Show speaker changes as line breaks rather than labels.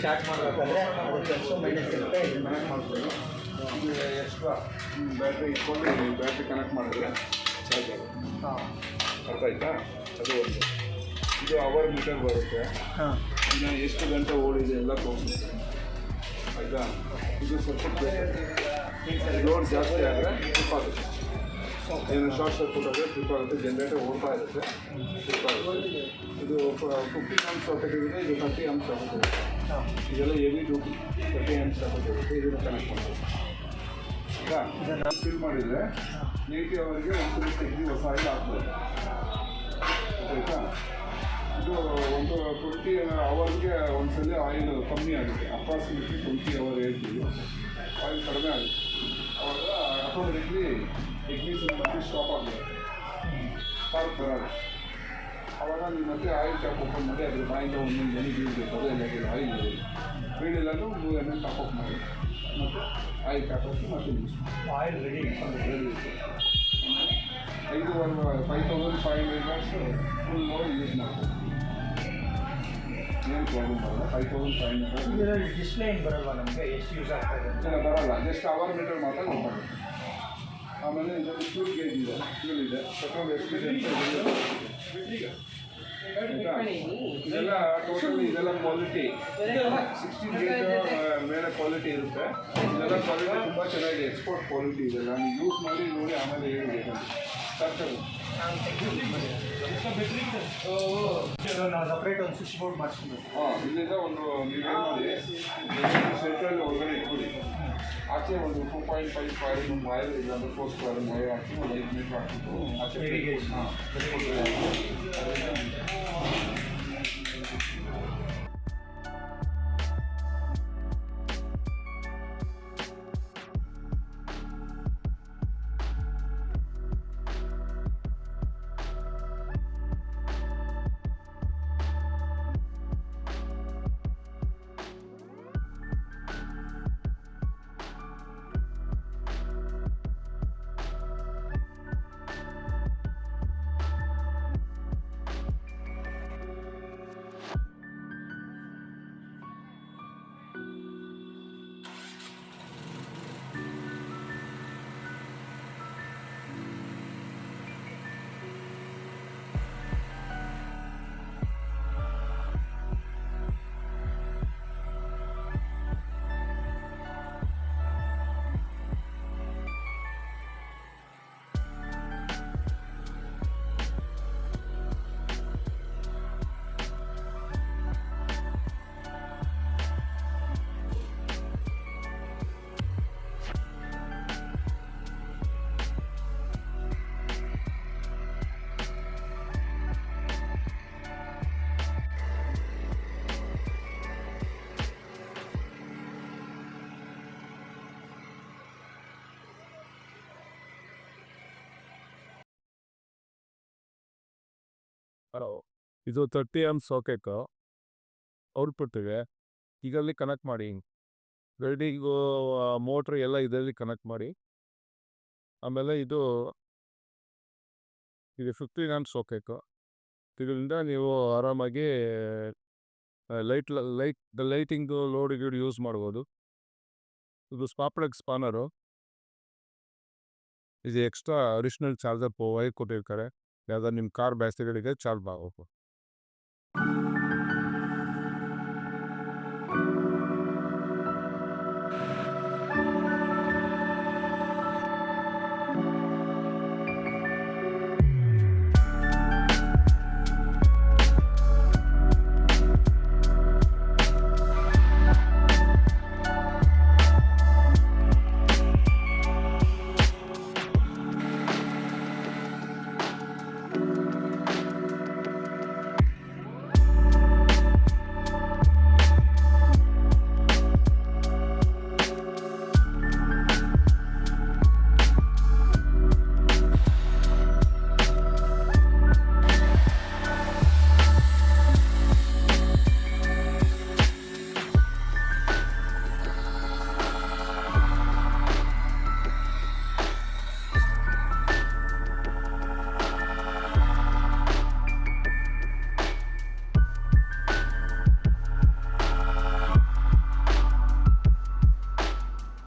Start ಮಾಡಬೇಕಾದ್ರೆ ಅದು plus minus ಇರುತ್ತೆ, ಇದು ಕನೆಕ್ಟ್ ಮಾಡ್ಬೋದು.
ಇದು ಎಕ್ಸ್ಟ್ರಾ ಬ್ಯಾಟ್ರಿ ಇಟ್ಕೊಂಡು ಬ್ಯಾಟ್ರಿ ಕನೆಕ್ಟ್ ಮಾಡಿದ್ರೆ ಚಾರ್ಜ್ ಆಗುತ್ತೆ.
ಹಾಂ
ಅರ್ಥ ಆಯ್ತಾ? ಅದು ಒಂದು. ಇದು ಅವರ್ ಮೀಟರ್ ಬರುತ್ತೆ.
ಹಾಂ
ಇನ್ನು ಎಷ್ಟು ಗಂಟೆ ಓಡಿದೆ ಎಲ್ಲ ತೋರಿಸುತ್ತೆ. ಆಯಿತಾ? ಇದು ಸ್ವಲ್ಪ ಲೋಡ್ ಜಾಸ್ತಿ ಆದರೆ ಟ್ರಿಪ್ ಆಗುತ್ತೆ. ಏನು ಶಾರ್ಟ್ ಸರ್ಕ್ಯೂಟ್ ಆದರೆ ಟ್ರಿಪ್ ಆಗುತ್ತೆ. ಜನರೇಟರ್ ಓಡ್ತಾ ಇರುತ್ತೆ, ಟ್ರಿಪ್ ಆಗುತ್ತೆ. ಇದು 15 amps ಸಾಕೆಟ್ ಇರುತ್ತೆ, ಇದು 30 amps ಸಾಕೆಟ್ ಇರುತ್ತೆ. ಇದೆಲ್ಲ ಹೆವಿ ಡ್ಯೂಟಿ 30 amps ಸಾಕೆಟ್ ಇರುತ್ತೆ. ಇದನ್ನು ಕನೆಕ್ಟ್ ಮಾಡ್ಬೋದು. ಆಯಿತಾ? ಫಿಲ್ ಮಾಡಿದರೆ 80 ಅವರಿಗೆ ಒಂದ್ಸಲ ತೆಗೆದು ಹೊಸ ಆಯಿಲ್ ಹಾಕ್ಬೋದು. ಆಯಿತಾ? ಇದು ಒಂದು 20 ಅವರ್ಗೆ ಒಂದ್ಸಲ ಆಯಿಲ್ ಕಮ್ಮಿ ಆಗುತ್ತೆ. ಅಪ್ರಾಕ್ಸಿಮೇಟ್ಲಿ 20 ಅವರ್ ಹೇಳ್ತೀವಿ, ಆಯಿಲ್ ಕಡಿಮೆ ಆಗುತ್ತೆ. ಅವಾಗ ಆಟೋಮೆಟಿಕ್ಲಿ ಇಗ್ನಿಷನ್ ಮತ್ತೆ ಸ್ಟಾಪ್ ಆಗುತ್ತೆ, ಸ್ಪಾರ್ಕ್ ಬರೋದು. ಆವಾಗ ನೀವು ಮತ್ತೆ ಆಯಿಲ್ ಟ್ಯಾಪ್ ಓಪನ್ ಮಾಡಿ ಅದ್ರ ಬಾಯಿಂದ ಒಂದೊಂದು ಮನೆ ಬೀಳಬೇಕು. ಅದೇ ಆಯಿಲ್ ಬೀಳಿಲ್ಲ ಅಂದ್ರೆ 3 ml ಟಾಪ್ ಅಪ್ ಮಾಡಿ ಮತ್ತು ಆಯಿಲ್ ಟ್ಯಾಪ್ ಹಾಕಿ ಮತ್ತೆ ಯೂಸ್ ಮಾಡಿ.
ಆಯಿಲ್ ರೆಡಿ
ರೆಡಿ ಇರುತ್ತೆ. 5500 ಫುಲ್ ಲೋಡ್ ಯೂಸ್ ಮಾಡ್ಬೋದು. ಏನು ಪ್ರಾಬ್ಲಮ್ ಬರಲ್ಲ. 5500
ಇದರಲ್ಲಿ ಡಿಸ್ಪ್ಲೇ ಏನು ಬರಲ್ವಾ ನಮಗೆ ಎಷ್ಟು ಯೂಸ್ ಆಗ್ತಾ ಇದೆ ಅಂತ?
ಬರಲ್ಲ. ಜಸ್ಟ್ ಅವರ್ ಮೀಟರ್ ಮಾತ್ರ ಗೊತ್ತಾಗುತ್ತೆ. ಆಮೇಲೆ ಇದರಲ್ಲಿ ಫ್ಯೂಲ್ ಗೇಜ್ ಇದೆ, ಫ್ಯೂಲ್ ಇದೆ, ಪೆಟ್ರೋಲ್ ಎಷ್ಟಿದೆ ಅಂತ ಇದೆಲ್ಲ ಟೋಟಲ್ ಇದೆಲ್ಲ ಕ್ವಾಲಿಟಿ 16 ಗೇಜ್ ಮೇಲೆ ಕ್ವಾಲಿಟಿ ಇರುತ್ತೆ. ಇದೆಲ್ಲ ಕ್ವಾಲಿಟಿ ತುಂಬ ಚೆನ್ನಾಗಿದೆ, ಎಕ್ಸ್ಪೋರ್ಟ್ ಕ್ವಾಲಿಟಿ ಇದೆಲ್ಲ. ನೀವು ಯೂಸ್ ಮಾಡಿ ನೋಡಿ ಆಮೇಲೆ ಹೇಳಬೇಕಂತ ಸಾಕು.
ನಾವು ಸಪ್ರೇಟ್ ಒಂದು ಸ್ವಿಚ್ ಬೋರ್ಡ್ ಮಾಡಿಸ್ಕೊಬೇಕು.
ಹಾಂ, ಇಲ್ಲಿಂದ ಒಂದು ನೀವೇನು ಮಾಡಿ ಸೆಂಟ್ರಲ್ಲಿ ಒಳಗಡೆ ಇಟ್ಕೊಳ್ಳಿ. ಆಚೆ ಒಂದು 2.5 ವೈರ್ ಇಲ್ಲಾಂದ್ರೆ 4 ಸ್ಕ್ವೇರ್ ವೈರ್ ಹಾಕಿ ಒಂದು 5 ಮೀಟ್ರ್ ಹಾಕ್ಬಿಟ್ಟು ಆಚೆ. ಹಾಂ,
ಇದು 30 amps ಸಾಕೆಟು ಔಟ್ಪುಟ್ಟಿಗೆ ಇದರಲ್ಲಿ ಕನೆಕ್ಟ್ ಮಾಡಿ. ವೆಲ್ಡಿಂಗು ಮೋಟ್ರ್ ಎಲ್ಲ ಇದರಲ್ಲಿ ಕನೆಕ್ಟ್ ಮಾಡಿ. ಆಮೇಲೆ ಇದು 15 amps ಸಾಕೆಟು. ಇದರಿಂದ ನೀವು ಆರಾಮಾಗಿ ಲೈಟಿಂಗು ಲೋಡಿಗೆ ಯೂಸ್ ಮಾಡ್ಬೋದು. ಇದು ಸ್ಪಾರ್ಕ್ ಸ್ಪಾನರು. ಇದು ಎಕ್ಸ್ಟ್ರಾ ಅಡಿಷ್ನಲ್ ಚಾರ್ಜರ್ ವೈರ್ ಕೊಟ್ಟಿರ್ತಾರೆ. ಯಾವುದಾದ್ರು ನಿಮ್ಮ ಕಾರ್ ಬ್ಯಾಟ್ರಿಗಳಿಗೆ ಚಾರ್ಜ್ ಆಗಬೇಕು.